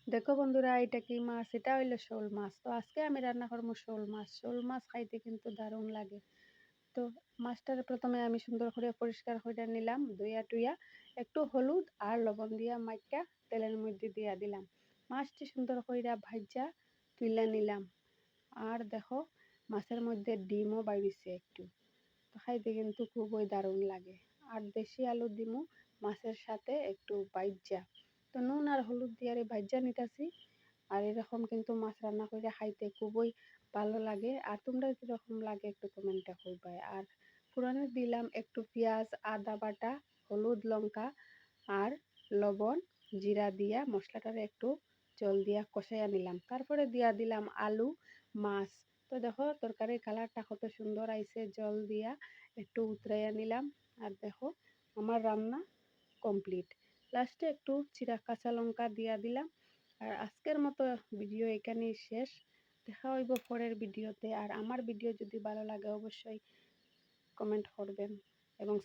দেখো বন্ধুরা, এটা কি মাছ? এটা হইলো শোল মাছ। তো আজকে আমি রান্না করবো শোল মাছ। শোল মাছ খাইতে কিন্তু দারুণ লাগে। তো মাছটার প্রথমে আমি সুন্দর করে পরিষ্কার করে নিলাম, ধুইয়া টুইয়া একটু হলুদ আর লবণ দিয়া মাইকা তেলের মধ্যে দিয়া দিলাম। মাছটি সুন্দর কইরা ভাজা তুইলা নিলাম। আর দেখো, মাছের মধ্যে ডিমও বাইরিছে একটু। তো খাইতে কিন্তু খুবই দারুণ লাগে। আর দেশি আলু দিমু মাছের সাথে একটু বাইজা। তো নুন আর হলুদ দিয়ে ভাজা নিতেছি। আর এরকম কিন্তু মাছ রান্না করে খাইতে খুবই ভালো লাগে। আর তোমরা কিরকম লাগে একটু কমেন্টে করবে। আর ফোড়নে দিলাম একটু পেঁয়াজ, আদা বাটা, হলুদ, লঙ্কা আর লবণ, জিরা দিয়া মশলাটারে একটু জল দিয়া কষাইয়া নিলাম। তারপরে দিয়া দিলাম আলু, মাছ। তো দেখো তরকারির কালারটা কত সুন্দর আইছে, জল দিয়া একটু উতরাইয়া নিলাম। আর দেখো আমার রান্না কমপ্লিট। লাস্টে একটু চিরা কাঁচা লঙ্কা দিয়া দিলাম। আর আজকের মতো ভিডিও এখানেই শেষ। দেখা হইব পরের ভিডিওতে। আর আমার ভিডিও যদি ভালো লাগে অবশ্যই কমেন্ট করবেন এবং